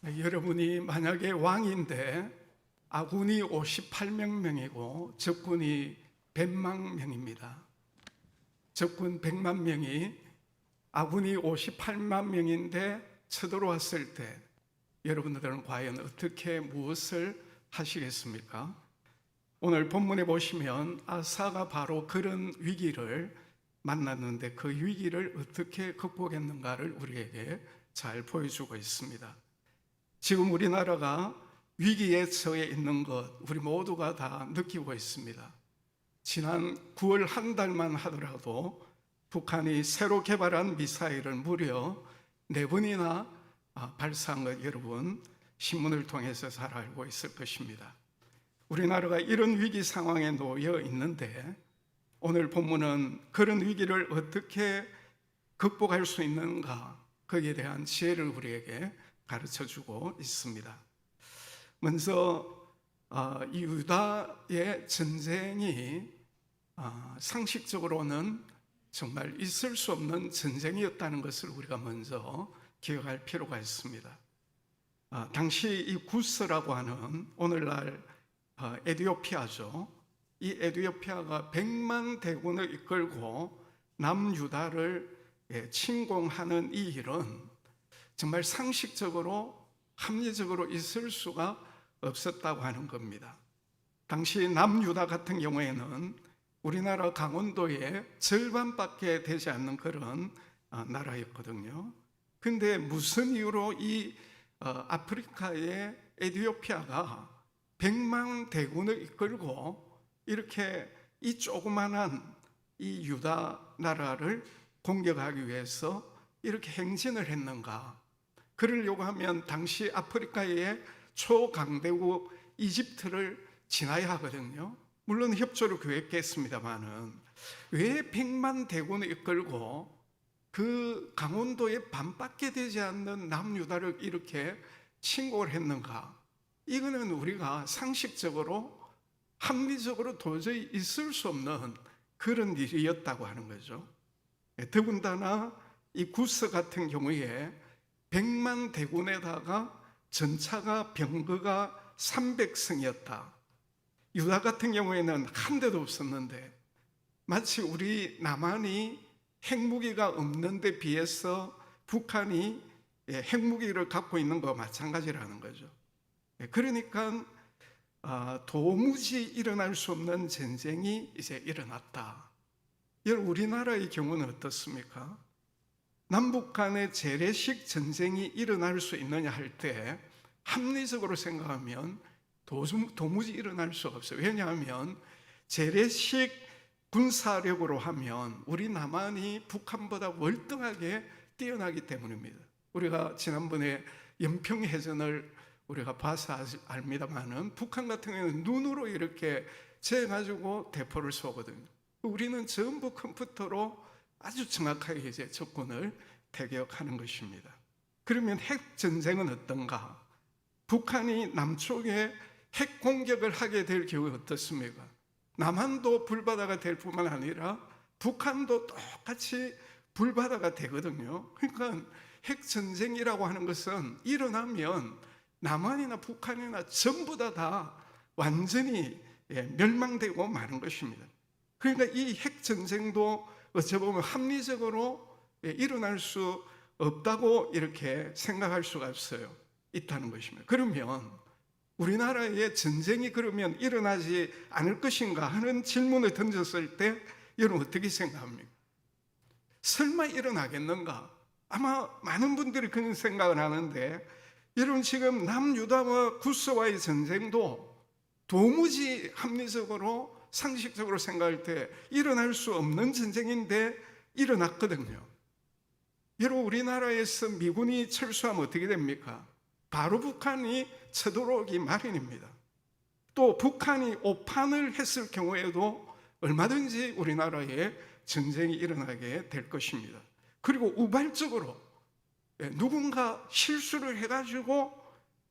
여러분이 만약에 왕인데 아군이 58만 명이고 적군이 100만 명입니다. 적군 100만 명이 아군이 58만 명인데 쳐들어왔을 때 여러분들은 과연 어떻게 무엇을 하시겠습니까? 오늘 본문에 보시면 아사가 바로 그런 위기를 만났는데 그 위기를 어떻게 극복했는가를 우리에게 잘 보여주고 있습니다. 지금 우리나라가 위기에 처해 있는 것 우리 모두가 다 느끼고 있습니다. 지난 9월 한 달만 하더라도 북한이 새로 개발한 미사일을 무려 4번이나 발사한 것 여러분 신문을 통해서 잘 알고 있을 것입니다. 우리나라가 이런 위기 상황에 놓여 있는데 오늘 본문은 그런 위기를 어떻게 극복할 수 있는가 거기에 대한 지혜를 우리에게 가르쳐주고 있습니다. 먼저 이 유다의 전쟁이 상식적으로는 정말 있을 수 없는 전쟁이었다는 것을 우리가 먼저 기억할 필요가 있습니다. 당시 이 구스라고 하는 오늘날 에티오피아죠. 이 에티오피아가 100만 대군을 이끌고 남유다를 침공하는 이 일은 정말 상식적으로 합리적으로 있을 수가 없었다고 하는 겁니다. 당시 남유다 같은 경우에는 우리나라 강원도의 절반밖에 되지 않는 그런 나라였거든요. 근데 무슨 이유로 이 아프리카의 에티오피아가 100만 대군을 이끌고 이렇게 이 조그만한 이 유다 나라를 공격하기 위해서 이렇게 행진을 했는가? 그러려고 하면 당시 아프리카의 초강대국 이집트를 지나야 하거든요. 물론 협조를 구했겠습니다만은 왜 100만 대군을 이끌고 그 강원도의 반밖에 되지 않는 남유다를 이렇게 침공을 했는가? 이거는 우리가 상식적으로 합리적으로 도저히 있을 수 없는 그런 일이었다고 하는 거죠. 더군다나 이 구스 같은 경우에 100만 대군에다가 전차가 병거가 300승이었다. 유다 같은 경우에는 한 대도 없었는데 마치 우리 남한이 핵무기가 없는 데 비해서 북한이 핵무기를 갖고 있는 것과 마찬가지라는 거죠. 그러니까 도무지 일어날 수 없는 전쟁이 이제 일어났다. 우리나라의 경우는 어떻습니까? 남북 간의 재래식 전쟁이 일어날 수 있느냐 할 때 합리적으로 생각하면 도무지 일어날 수 없어요. 왜냐하면 재래식 군사력으로 하면 우리 남한이 북한보다 월등하게 뛰어나기 때문입니다. 우리가 지난번에 연평해전을 우리가 봐서 압니다만은 북한 같은 경우는 눈으로 이렇게 재가지고 대포를 쏘거든요. 우리는 전부 컴퓨터로 아주 정확하게 이제 적군을 타격하는 것입니다. 그러면 핵 전쟁은 어떤가? 북한이 남쪽에 핵 공격을 하게 될 경우에 어떻습니까? 남한도 불바다가 될 뿐만 아니라 북한도 똑같이 불바다가 되거든요. 그러니까 핵 전쟁이라고 하는 것은 일어나면 남한이나 북한이나 전부 다 완전히 멸망되고 마는 것입니다. 그러니까 이 핵 전쟁도 어찌 보면 합리적으로 일어날 수 없다고 이렇게 생각할 수가 있다는 것입니다. 그러면 우리나라의 전쟁이 그러면 일어나지 않을 것인가 하는 질문을 던졌을 때 여러분 어떻게 생각합니까? 설마 일어나겠는가? 아마 많은 분들이 그런 생각을 하는데 여러분 지금 남유다와 구스와의 전쟁도 도무지 합리적으로 상식적으로 생각할 때 일어날 수 없는 전쟁인데 일어났거든요. 여러분 우리나라에서 미군이 철수하면 어떻게 됩니까? 바로 북한이 쳐들어오기 마련입니다. 또 북한이 오판을 했을 경우에도 얼마든지 우리나라에 전쟁이 일어나게 될 것입니다. 그리고 우발적으로 누군가 실수를 해가지고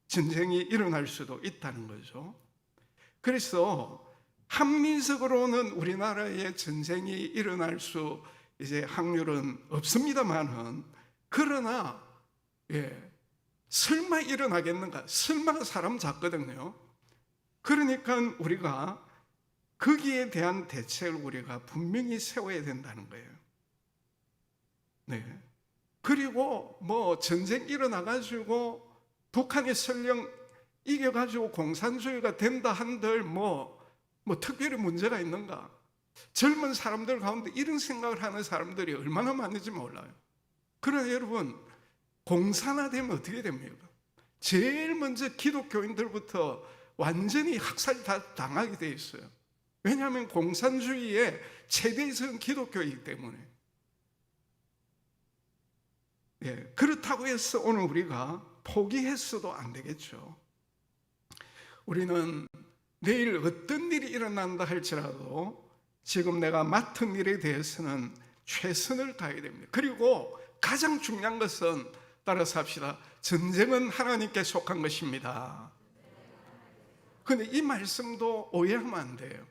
전쟁이 일어날 수도 있다는 거죠. 그래서 합리적으로는 우리나라에 전쟁이 일어날 수 확률은 없습니다만은 그러나 설마 일어나겠는가? 설마 사람 작거든요. 그러니까 우리가 거기에 대한 대책을 우리가 분명히 세워야 된다는 거예요. 네. 그리고 뭐 전쟁 일어나가지고 북한이 설령 이겨가지고 공산주의가 된다 한들 뭐 특별히 문제가 있는가? 젊은 사람들 가운데 이런 생각을 하는 사람들이 얼마나 많은지 몰라요. 그러나 여러분, 공산화되면 어떻게 됩니까? 제일 먼저 기독교인들부터 완전히 학살 다 당하게 돼 있어요. 왜냐하면 공산주의의 최대성은 기독교이기 때문에. 예, 그렇다고 해서 오늘 우리가 포기했어도 안 되겠죠. 우리는 내일 어떤 일이 일어난다 할지라도 지금 내가 맡은 일에 대해서는 최선을 다해야 됩니다. 그리고 가장 중요한 것은 따라서 합시다. 전쟁은 하나님께 속한 것입니다. 그런데 이 말씀도 오해하면 안 돼요.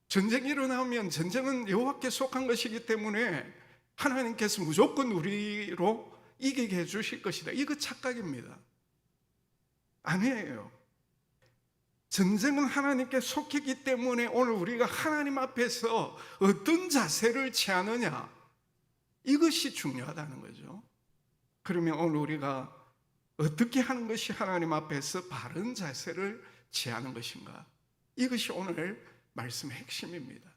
전쟁이 일어나면 전쟁은 여호와께 속한 것이기 때문에 하나님께서 무조건 우리로 이기게 해주실 것이다. 이거 착각입니다. 아니에요. 전쟁은 하나님께 속했기 때문에 오늘 우리가 하나님 앞에서 어떤 자세를 취하느냐, 이것이 중요하다는 거죠. 그러면 오늘 우리가 어떻게 하는 것이 하나님 앞에서 바른 자세를 취하는 것인가, 이것이 오늘 말씀의 핵심입니다.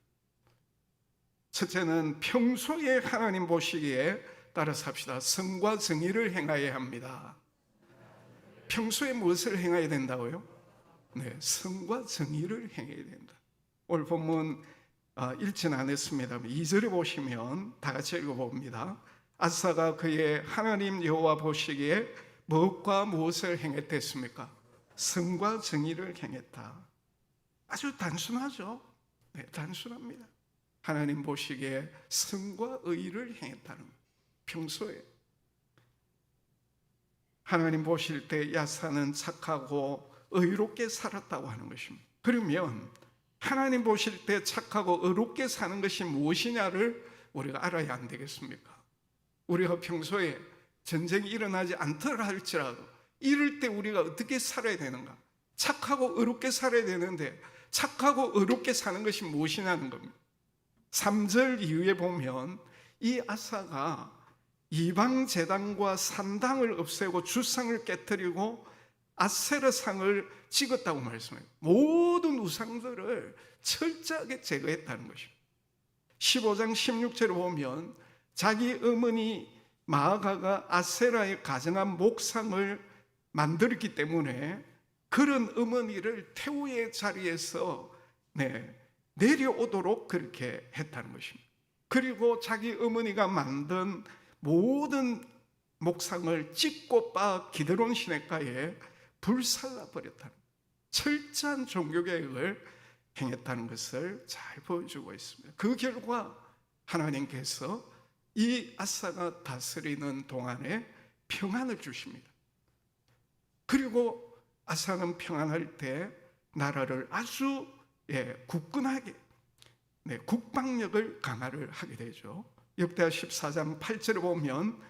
첫째는 평소에 하나님 보시기에 따라서 합시다. 선과 정의를 행하여야 합니다. 평소에 무엇을 행해야 된다고요? 네, 선과 정의를 행해야 된다. 오늘 본문 읽지는 않았습니다. 2절에 보시면 다 같이 읽어봅니다. 아사가 그의 하나님 여호와 보시기에 무엇과 무엇을 행했댔습니까? 선과 정의를 행했다. 아주 단순하죠. 네, 단순합니다. 하나님 보시기에 선과 의를 행했다는 거예요. 평소에 하나님 보실 때 야사는 착하고 의롭게 살았다고 하는 것입니다. 그러면 하나님 보실 때 착하고 의롭게 사는 것이 무엇이냐를 우리가 알아야 안 되겠습니까? 우리가 평소에 전쟁이 일어나지 않더라 할지라도 이럴 때 우리가 어떻게 살아야 되는가? 착하고 의롭게 살아야 되는데 착하고 의롭게 사는 것이 무엇이냐는 겁니다. 3절 이후에 보면 이 아사가 이방 제단과 산당을 없애고 주상을 깨뜨리고 아세라상을 찍었다고 말씀해요. 모든 우상들을 철저하게 제거했다는 것입니다. 15장 16절을 보면 자기 어머니 마아가가 아세라의 가정한 목상을 만들었기 때문에 그런 어머니를 태우의 자리에서 내려오도록 그렇게 했다는 것입니다. 그리고 자기 어머니가 만든 모든 목상을 찍고 빻아 기드론 시냇가에 불살라 버렸다는 철저한 종교개혁을 행했다는 것을 잘 보여주고 있습니다. 그 결과 하나님께서 이 아사가 다스리는 동안에 평안을 주십니다. 그리고 아사는 평안할 때 나라를 아주 굳건하게 국방력을 강화를 하게 되죠. 역대하 14장 8절에 보면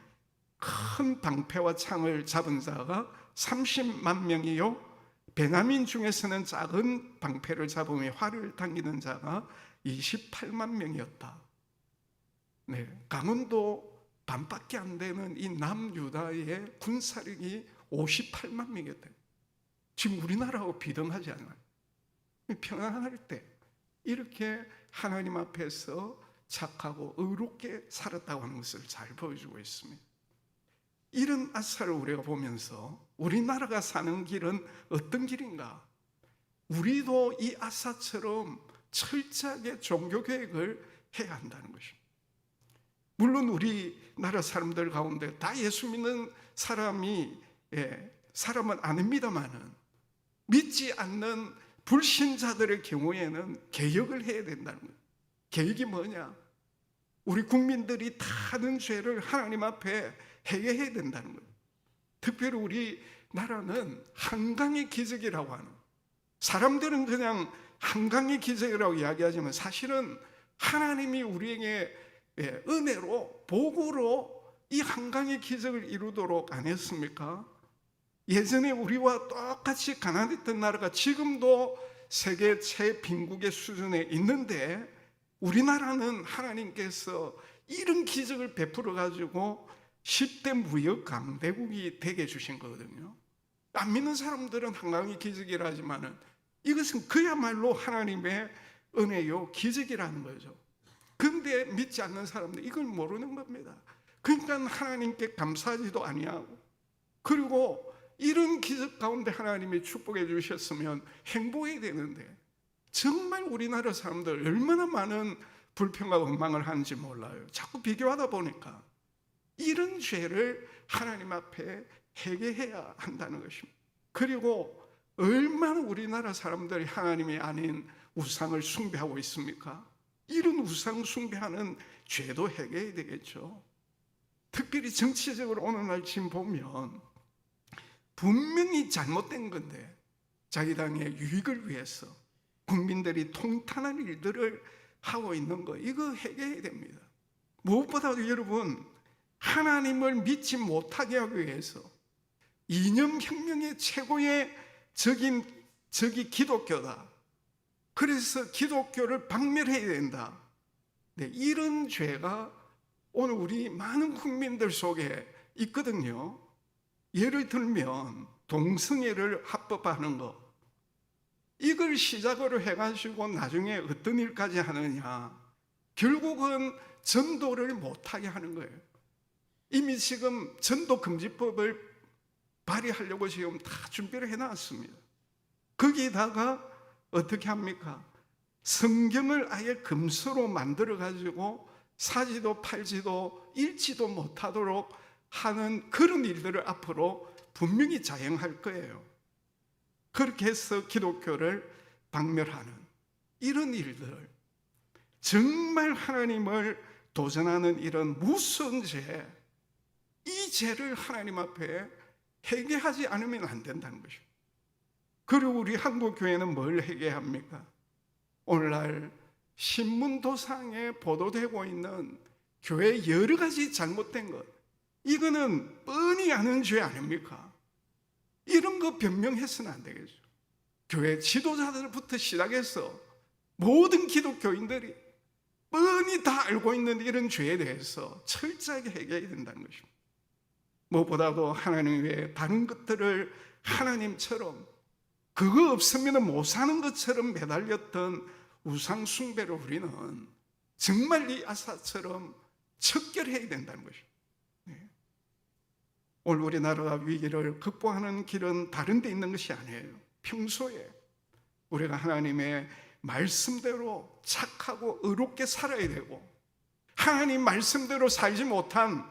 큰 방패와 창을 잡은 자가 30만 명이요 베냐민 중에서는 작은 방패를 잡으며 활을 당기는 자가 28만 명이었다. 강원도 반밖에 안 되는 이 남유다의 군사력이 58만 명이었다. 지금 우리나라하고 비등하지 않아요. 평안할 때 이렇게 하나님 앞에서 착하고 의롭게 살았다고 하는 것을 잘 보여주고 있습니다. 이런 아사를 우리가 보면서 우리나라가 사는 길은 어떤 길인가? 우리도 이 아사처럼 철저하게 종교개혁을 해야 한다는 것입니다. 물론 우리나라 사람들 가운데 다 예수 믿는 사람은 아닙니다만은 믿지 않는 불신자들의 경우에는 개혁을 해야 된다는 거예요. 개혁이 뭐냐? 우리 국민들이 다 하는 죄를 하나님 앞에 해결해야 된다는 거예요. 특별히 우리나라는 한강의 기적이라고 하는, 사람들은 그냥 한강의 기적이라고 이야기하지만 사실은 하나님이 우리에게 은혜로 복으로 이 한강의 기적을 이루도록 안 했습니까? 예전에 우리와 똑같이 가난했던 나라가 지금도 세계 최빈국의 수준에 있는데 우리나라는 하나님께서 이런 기적을 베풀어 가지고 10대 무역 강대국이 되게 해주신 거거든요. 안 믿는 사람들은 한강의 기적이라 하지만은 이것은 그야말로 하나님의 은혜요 기적이라는 거죠. 근데 믿지 않는 사람들 이걸 모르는 겁니다. 그러니까 하나님께 감사하지도 아니하고, 그리고 이런 기적 가운데 하나님이 축복해 주셨으면 행복해야 되는데 정말 우리나라 사람들 얼마나 많은 불평과 원망을 하는지 몰라요. 자꾸 비교하다 보니까 이런 죄를 하나님 앞에 회개해야 한다는 것입니다. 그리고 얼마나 우리나라 사람들이 하나님이 아닌 우상을 숭배하고 있습니까? 이런 우상 숭배하는 죄도 회개해야 되겠죠. 특별히 정치적으로 오늘날 지금 보면 분명히 잘못된 건데 자기 당의 유익을 위해서 국민들이 통탄한 일들을 하고 있는 거, 이거 회개해야 됩니다. 무엇보다도 여러분, 하나님을 믿지 못하게 하기 위해서 이념혁명의 최고의 적이 기독교다. 그래서 기독교를 박멸해야 된다. 네, 이런 죄가 오늘 우리 많은 국민들 속에 있거든요. 예를 들면 동성애를 합법화하는 것, 이걸 시작으로 해가지고 나중에 어떤 일까지 하느냐, 결국은 전도를 못하게 하는 거예요. 이미 지금 전도금지법을 발의하려고 지금 다 준비를 해놨습니다. 거기다가 어떻게 합니까? 성경을 아예 금서로 만들어가지고 사지도 팔지도 읽지도 못하도록 하는 그런 일들을 앞으로 분명히 자행할 거예요. 그렇게 해서 기독교를 박멸하는 이런 일들, 정말 하나님을 도전하는 이런 무서운 죄, 이 죄를 하나님 앞에 회개하지 않으면 안 된다는 것이죠. 그리고 우리 한국교회는 뭘 회개합니까? 오늘날 신문도상에 보도되고 있는 교회 여러 가지 잘못된 것, 이거는 뻔히 아는 죄 아닙니까? 이런 거 변명해서는 안 되겠죠. 교회 지도자들부터 시작해서 모든 기독교인들이 뻔히 다 알고 있는 이런 죄에 대해서 철저하게 회개해야 된다는 것입니다. 무엇보다도 하나님 외에 다른 것들을 하나님처럼, 그거 없으면 못 사는 것처럼 매달렸던 우상 숭배를 우리는 정말 이 아사처럼 척결해야 된다는 것입니다. 오늘 우리나라가 위기를 극복하는 길은 다른 데 있는 것이 아니에요. 평소에 우리가 하나님의 말씀대로 착하고 의롭게 살아야 되고, 하나님 말씀대로 살지 못한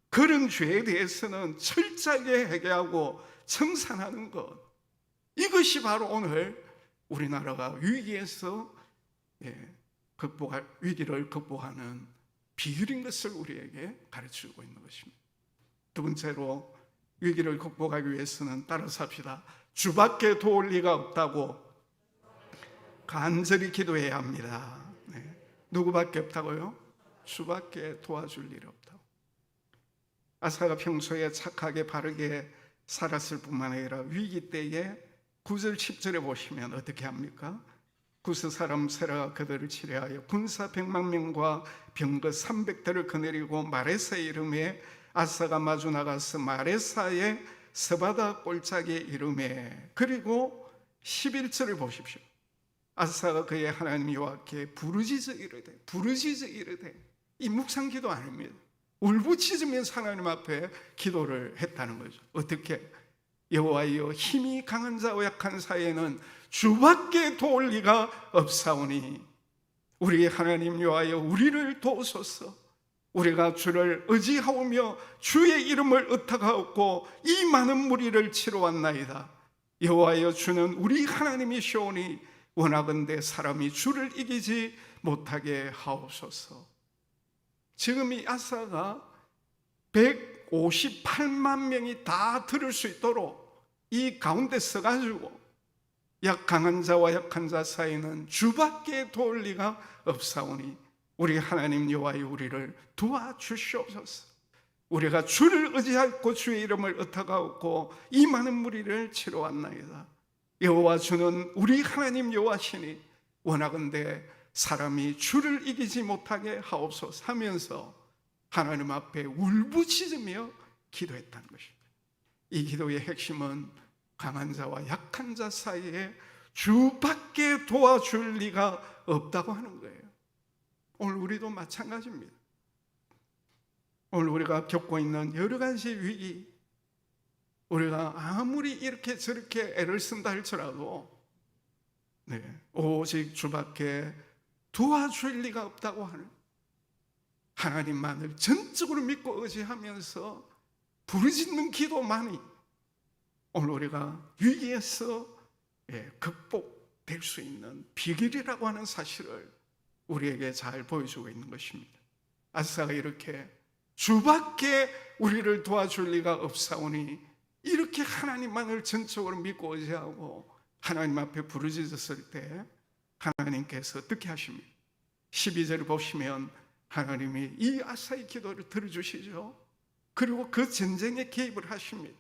그런 죄에 대해서는 철저하게 회개하고 청산하는 것, 이것이 바로 오늘 우리나라가 위기에서 위기를 극복하는 비결인 것을 우리에게 가르치고 있는 것입니다. 두 번째로, 위기를 극복하기 위해서는 따라서 합시다. 주밖에 도울 리가 없다고 간절히 기도해야 합니다. 누구밖에 없다고요? 주밖에 도와줄 일이 없다고. 아사가 평소에 착하게 바르게 살았을 뿐만 아니라 위기 때에 9절 10절에 보시면 어떻게 합니까? 구스 사람 세라가 그들을 치려하여 군사 100만 명과 병거 300대를 거느리고 마레사의 이름에 아사가 마주 나가서 마레사의 스바다 골짜기에 이름에, 그리고 11절을 보십시오. 아사가 그의 하나님 여호와께 부르짖어 이르되, 이 묵상기도 아닙니다. 울부짖으면서 하나님 앞에 기도를 했다는 거죠. 어떻게? 여호와여, 힘이 강한 자와 약한 사이에는 주밖에 도울 리가 없사오니 우리 하나님 여호와여, 우리를 도우소서. 우리가 주를 의지하오며 주의 이름을 의탁하옵고 이 많은 무리를 치러 왔나이다. 여호와여, 주는 우리 하나님이시오니 원하건대 사람이 주를 이기지 못하게 하옵소서. 지금 이 아사가 158만 명이 다 들을 수 있도록 이 가운데 서가지고 강한 자와 약한 자 사이는 주밖에 도울 리가 없사오니 우리 하나님 여호와여, 우리를 도와주시옵소서. 우리가 주를 의지하고 주의 이름을 의탁하고 이 많은 무리를 치러 왔나이다. 여호와 주는 우리 하나님 여호와시니 원하건대 사람이 주를 이기지 못하게 하옵소서 하면서 하나님 앞에 울부짖으며 기도했다는 것입니다. 이 기도의 핵심은 강한 자와 약한 자 사이에 주밖에 도와줄 리가 없다고 하는 거예요. 오늘 우리도 마찬가지입니다. 오늘 우리가 겪고 있는 여러 가지 위기, 우리가 아무리 이렇게 저렇게 애를 쓴다 할지라도 오직 주밖에 도와줄 리가 없다고 하는 하나님만을 전적으로 믿고 의지하면서 부르짖는 기도만이 오늘 우리가 위기에서 극복될 수 있는 비결이라고 하는 사실을 우리에게 잘 보여주고 있는 것입니다. 아사가 이렇게 주밖에 우리를 도와줄 리가 없사오니 이렇게 하나님만을 전적으로 믿고 의지하고 하나님 앞에 부르짖었을 때 하나님께서 어떻게 하십니까? 12절을 보시면 하나님이 이 아사의 기도를 들어주시죠. 그리고 그 전쟁에 개입을 하십니다.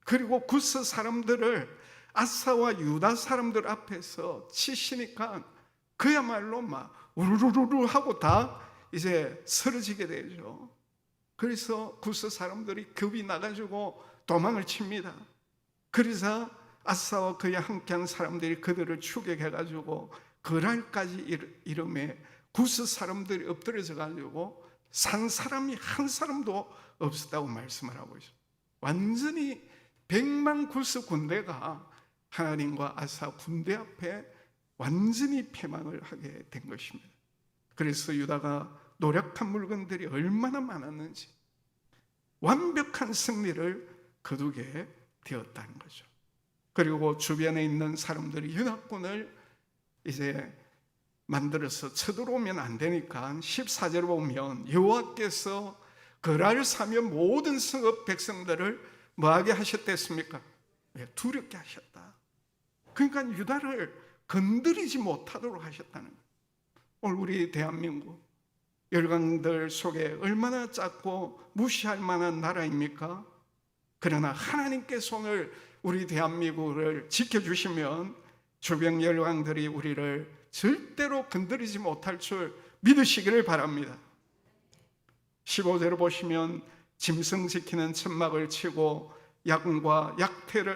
그리고 구스 사람들을 아사와 유다 사람들 앞에서 치시니까 그야말로 막 우르르르 하고 다 이제 쓰러지게 되죠. 그래서 구스 사람들이 급이 나가지고 도망을 칩니다. 그래서 아사와 그에 함께한 사람들이 그들을 추격해가지고 그날까지 이름에 구스 사람들이 엎드려져 가지고 산 사람이 한 사람도 없었다고 말씀을 하고 있어요. 완전히 100만 구스 군대가 하나님과 아사 군대 앞에 완전히 패망을 하게 된 것입니다. 그래서 유다가 노력한 물건들이 얼마나 많았는지 완벽한 승리를 거두게 되었다는 거죠. 그리고 주변에 있는 사람들이 연합군을 이제 만들어서 쳐들어오면 안 되니까 14절을 보면 여호와께서 그랄 사며 모든 성읍 백성들을 뭐하게 하셨댔습니까? 두렵게 하셨다. 그러니까 유다를 건드리지 못하도록 하셨다는 거예요. 오늘 우리 대한민국 열강들 속에 얼마나 작고 무시할 만한 나라입니까? 그러나 하나님께서 오늘 우리 대한민국을 지켜주시면 주변 열강들이 우리를 절대로 건드리지 못할 줄 믿으시기를 바랍니다. 15절을 보시면 짐승 지키는 천막을 치고 야군과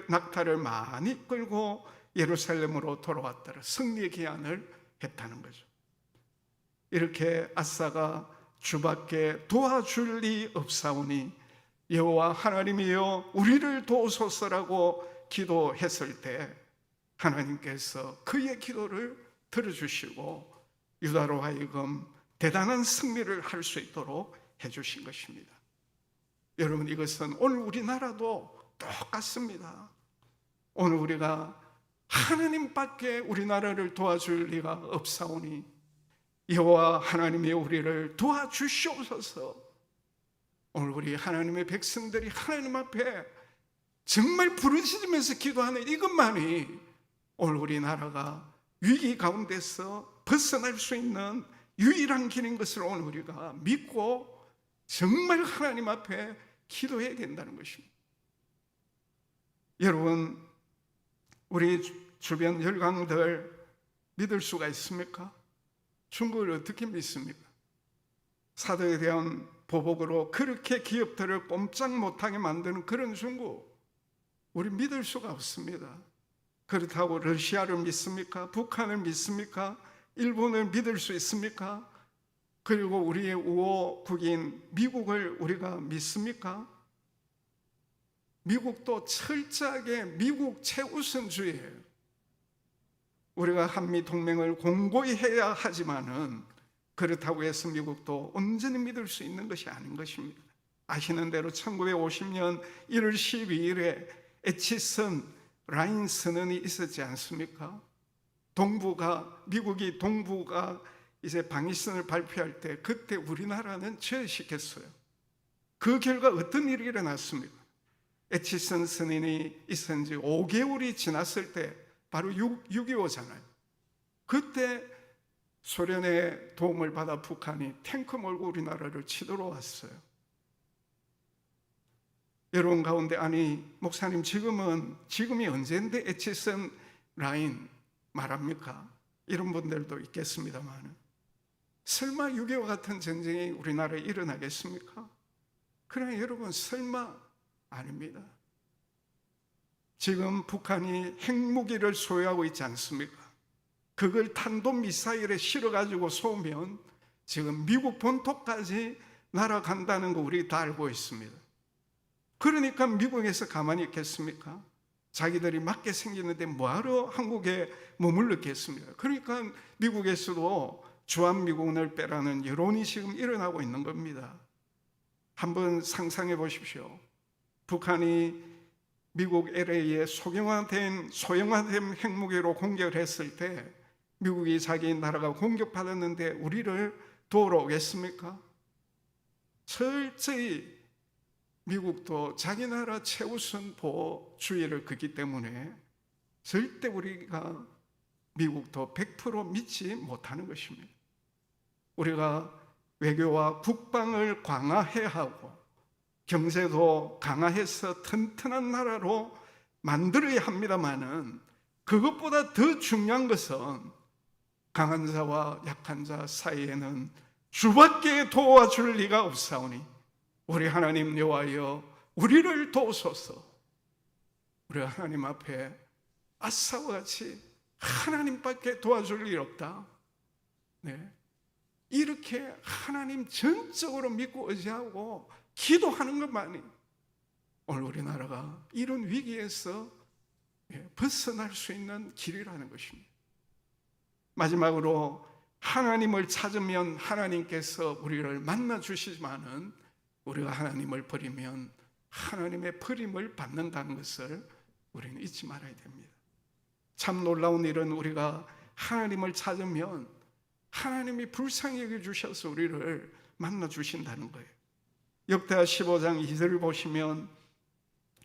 낙타를 많이 끌고 예루살렘으로 돌아왔더라. 승리의 기한을 했다는 거죠. 이렇게 아사가 주밖에 도와줄 리 없사오니 여호와 하나님이여 우리를 도우소서라고 기도했을 때 하나님께서 그의 기도를 들어주시고 유다로 하여금 대단한 승리를 할 수 있도록 해주신 것입니다. 여러분, 이것은 오늘 우리나라도 똑같습니다. 오늘 우리가 하나님밖에 우리나라를 도와줄 리가 없사오니 여호와 하나님이 우리를 도와주시옵소서. 오늘 우리 하나님의 백성들이 하나님 앞에 정말 부르짖으면서 기도하는 이것만이 오늘 우리나라가 위기 가운데서 벗어날 수 있는 유일한 길인 것을 오늘 우리가 믿고 정말 하나님 앞에 기도해야 된다는 것입니다. 여러분, 우리 주변 열강들 믿을 수가 있습니까? 중국을 어떻게 믿습니까? 사도에 대한 보복으로 그렇게 기업들을 꼼짝 못하게 만드는 그런 중국, 우리 믿을 수가 없습니다. 그렇다고 러시아를 믿습니까? 북한을 믿습니까? 일본을 믿을 수 있습니까? 그리고 우리의 우호국인 미국을 우리가 믿습니까? 미국도 철저하게 미국 최우선주의예요. 우리가 한미 동맹을 공고히 해야 하지만은 그렇다고 해서 미국도 온전히 믿을 수 있는 것이 아닌 것입니다. 아시는 대로 1950년 1월 12일에 에치슨 라인 선언이 있었지 않습니까? 미국이 동부가 이제 방위선을 발표할 때 그때 우리나라는 제외시켰어요. 그 결과 어떤 일이 일어났습니까? 에치슨 선언이 있은 지 5개월이 지났을 때 바로 6.25잖아요. 그때 소련의 도움을 받아 북한이 탱크 몰고 우리나라를 치들어 왔어요. 여러분 가운데 아니 목사님 지금이 언제인데 에치슨 라인 말합니까? 이런 분들도 있겠습니다만 설마 6.25 같은 전쟁이 우리나라에 일어나겠습니까? 그러나 여러분 설마 아닙니다. 지금 북한이 핵무기를 소유하고 있지 않습니까? 그걸 탄도미사일에 실어가지고 쏘면 지금 미국 본토까지 날아간다는 거 우리 다 알고 있습니다. 그러니까 미국에서 가만히 있겠습니까? 자기들이 맞게 생기는데 뭐하러 한국에 머물렀겠습니까? 그러니까 미국에서도 주한미군을 빼라는 여론이 지금 일어나고 있는 겁니다. 한번 상상해 보십시오. 북한이 미국 LA에 소형화된 핵무기로 공격을 했을 때 미국이 자기 나라가 공격받았는데 우리를 도우러 오겠습니까? 철저히 미국도 자기 나라 최우선 보호주의를 긋기 때문에 절대 우리가 미국도 100% 믿지 못하는 것입니다. 우리가 외교와 국방을 강화해야 하고 경제도 강화해서 튼튼한 나라로 만들어야 합니다마는 그것보다 더 중요한 것은 강한 자와 약한 자 사이에는 주밖에 도와줄 리가 없사오니 우리 하나님 여호와여 우리를 도우소서. 우리가 하나님 앞에 아사와 같이 하나님밖에 도와줄 일 없다. 네. 이렇게 하나님 전적으로 믿고 의지하고 기도하는 것만이 오늘 우리나라가 이런 위기에서 벗어날 수 있는 길이라는 것입니다. 마지막으로 하나님을 찾으면 하나님께서 우리를 만나 주시지만은 우리가 하나님을 버리면 하나님의 버림을 받는다는 것을 우리는 잊지 말아야 됩니다. 참 놀라운 일은 우리가 하나님을 찾으면 하나님이 불쌍히 여겨주셔서 우리를 만나 주신다는 거예요. 역대하 15장 2절을 보시면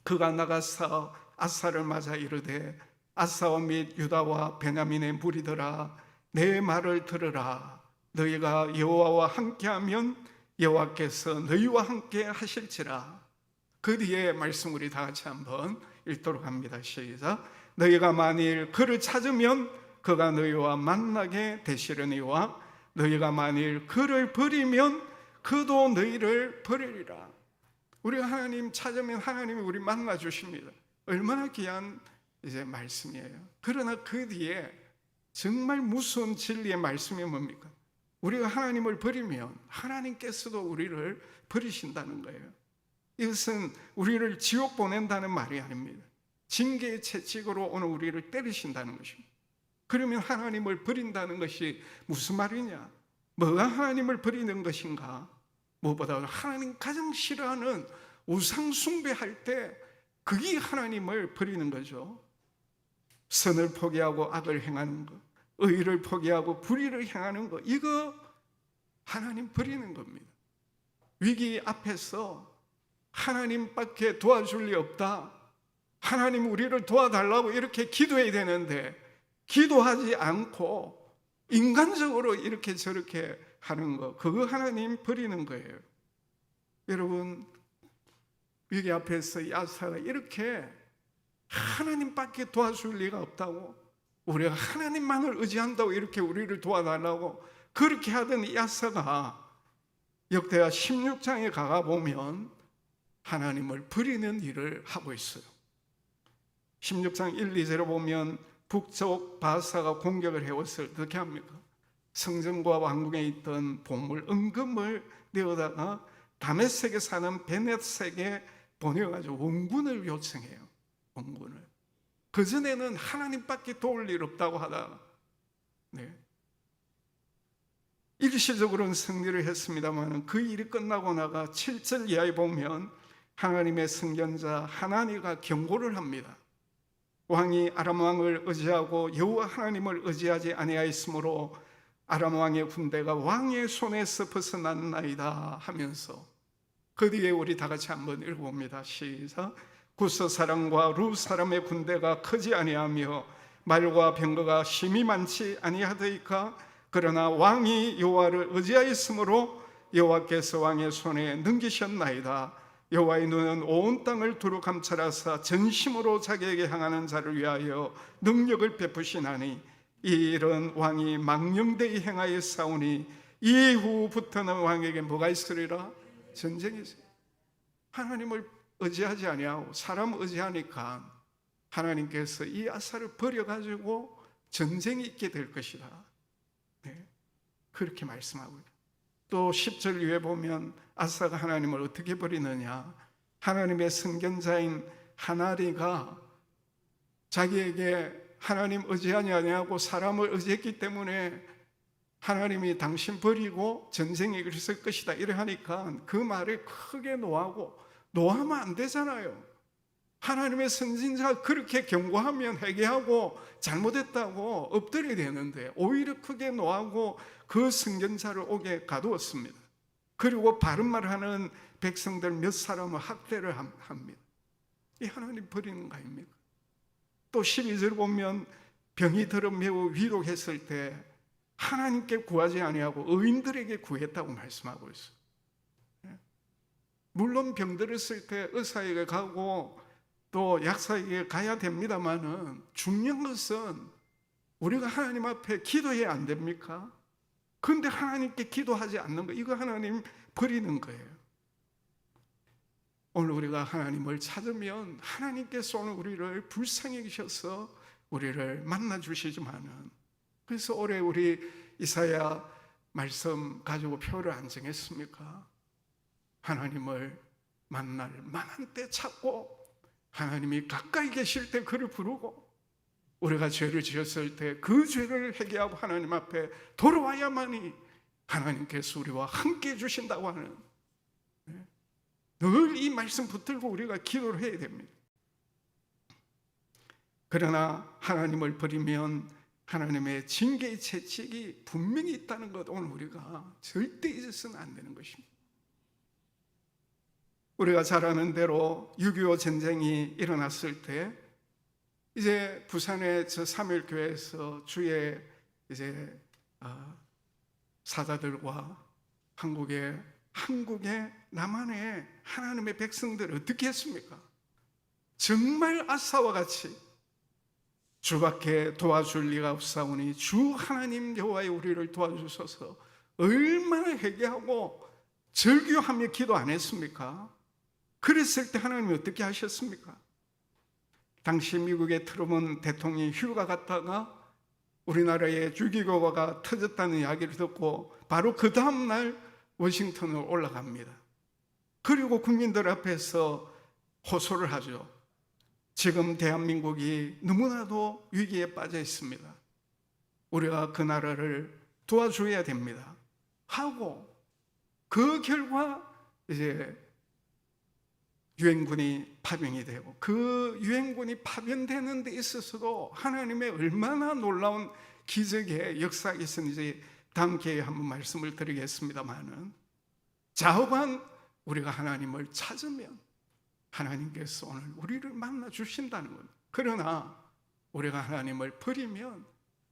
그가 나가서 아사를 맞아 이르되 아사와 및 유다와 베냐민의 무리들아 내 말을 들으라. 너희가 여호와와 함께하면 여호와께서 너희와 함께 하실지라. 그 뒤에 말씀 우리 다 같이 한번 읽도록 합니다. 시작. 너희가 만일 그를 찾으면 그가 너희와 만나게 되시려니와 너희가 만일 그를 버리면 그도 너희를 버리리라. 우리가 하나님 찾으면 하나님이 우리 만나 주십니다. 얼마나 귀한 이제 말씀이에요. 그러나 그 뒤에 정말 무서운 진리의 말씀이 뭡니까? 우리가 하나님을 버리면 하나님께서도 우리를 버리신다는 거예요. 이것은 우리를 지옥 보낸다는 말이 아닙니다. 징계의 채찍으로 오늘 우리를 때리신다는 것입니다. 그러면 하나님을 버린다는 것이 무슨 말이냐? 뭐가 하나님을 버리는 것인가? 무엇보다 하나님 가장 싫어하는 우상 숭배할 때 그게 하나님을 버리는 거죠. 선을 포기하고 악을 행하는 것, 의를 포기하고 불의를 행하는 것, 이거 하나님 버리는 겁니다. 위기 앞에서 하나님밖에 도와줄 리 없다, 하나님 우리를 도와달라고 이렇게 기도해야 되는데 기도하지 않고 인간적으로 이렇게 저렇게 하는 거, 그거 하나님 버리는 거예요. 여러분, 위기 앞에서 이 아사가 이렇게 하나님밖에 도와줄 리가 없다고, 우리가 하나님만을 의지한다고 이렇게 우리를 도와달라고 그렇게 하던 이 아사가 역대하 16장에 가보면 하나님을 버리는 일을 하고 있어요. 16장 1, 2절에 보면 북쪽 바사가 공격을 해왔을 때 어떻게 합니까? 성전과 왕궁에 있던 보물, 은금을 내어다가 다메섹에 사는 베넷에게 보내가지고 원군을 요청해요. 원군을. 그전에는 하나님밖에 도울 일 없다고 하다가 일시적으로는 승리를 했습니다만 그 일이 끝나고 나가 7절 이하에 보면 하나님의 선견자 하나니가 경고를 합니다. 왕이 아람 왕을 의지하고 여호와 하나님을 의지하지 아니하였으므로 아람 왕의 군대가 왕의 손에서 벗어났나이다 하면서 그 뒤에 우리 다 같이 한번 읽어봅니다. 시작. 구스 사람과 루 사람의 군대가 크지 아니하며 말과 병거가 심히 많지 아니하더이까. 그러나 왕이 여호와를 의지하였으므로 여호와께서 왕의 손에 넘기셨나이다. 여호와의 눈은 온 땅을 두루 감찰하사 전심으로 자기에게 향하는 자를 위하여 능력을 베푸시나니 이런 왕이 망령되이 행하여 싸우니 이후부터는 왕에게 뭐가 있으리라? 전쟁이 있어요. 하나님을 의지하지 아니하고 사람 의지하니까 하나님께서 이 아사를 버려가지고 전쟁이 있게 될 것이다. 네, 그렇게 말씀하고요. 또 10절 위에 보면 아사가 하나님을 어떻게 버리느냐, 하나님의 선견자인 하나리가 자기에게 하나님 의지하지 아니하고 사람을 의지했기 때문에 하나님이 당신 버리고 전쟁이 있을 것이다 이래 하니까 그 말에 크게 노하고, 노하면 안 되잖아요. 하나님의 선진자가 그렇게 경고하면 회개하고 잘못했다고 엎드려야 되는데 오히려 크게 노하고 그 선견자를 옥에 가두었습니다. 그리고 바른 말하는 백성들 몇 사람을 학대를 합니다. 이 하나님 버리는 거 아닙니까? 또 12절 보면 병이 들어 매우 위로했을 때 하나님께 구하지 아니하고 의인들에게 구했다고 말씀하고 있어요. 물론 병들었을 때 의사에게 가고 또 약사에게 가야 됩니다만은 중요한 것은 우리가 하나님 앞에 기도해야 안 됩니까? 그런데 하나님께 기도하지 않는 거, 이거 하나님 버리는 거예요. 오늘 우리가 하나님을 찾으면 하나님께서 오늘 우리를 불쌍히 계셔서 우리를 만나 주시지만은, 그래서 올해 우리 이사야 말씀 가지고 표를 안 정했습니까? 하나님을 만날 만한 때 찾고 하나님이 가까이 계실 때 그를 부르고 우리가 죄를 지었을 때 그 죄를 회개하고 하나님 앞에 돌아와야만이 하나님께서 우리와 함께 해주신다고 하는, 늘 이 말씀 붙들고 우리가 기도를 해야 됩니다. 그러나 하나님을 버리면 하나님의 징계의 채찍이 분명히 있다는 것, 오늘 우리가 절대 잊어서는 안 되는 것입니다. 우리가 잘 아는 대로 6.25 전쟁이 일어났을 때 이제 부산의 저 사무엘교회에서 주의 이제 사자들과 한국의 남한의 하나님의 백성들을 어떻게 했습니까? 정말 아사와 같이 주밖에 도와줄 리가 없사오니 주 하나님 여호와의 우리를 도와주소서, 얼마나 회개하고 절규하며 기도 안 했습니까? 그랬을 때 하나님이 어떻게 하셨습니까? 당시 미국의 트럼프 대통령이 휴가 갔다가 우리나라에 주기교가 터졌다는 이야기를 듣고 바로 그 다음날 워싱턴으로 올라갑니다. 그리고 국민들 앞에서 호소를 하죠. 지금 대한민국이 너무나도 위기에 빠져 있습니다. 우리가 그 나라를 도와줘야 됩니다 하고, 그 결과 이제 유엔군이 파병이 되고, 그 유엔군이 파병되는 데 있어서도 하나님의 얼마나 놀라운 기적의 역사가 있었는지 다음 기회에 한번 말씀을 드리겠습니다만은, 좌우간 우리가 하나님을 찾으면 하나님께서 오늘 우리를 만나 주신다는 것. 그러나 우리가 하나님을 버리면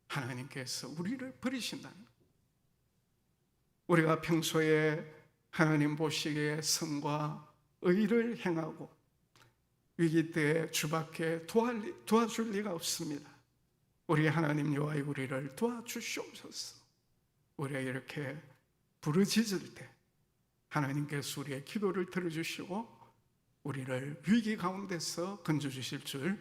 하나님께서 우리를 버리신다는 것. 우리가 평소에 하나님 보시기에 선과 의를 행하고 위기 때에 주밖에 도와줄 리가 없습니다. 우리 하나님 여호와의 우리를 도와주시옵소서. 우리가 이렇게 부르짖을 때 하나님께서 우리의 기도를 들어주시고 우리를 위기 가운데서 건져주실 줄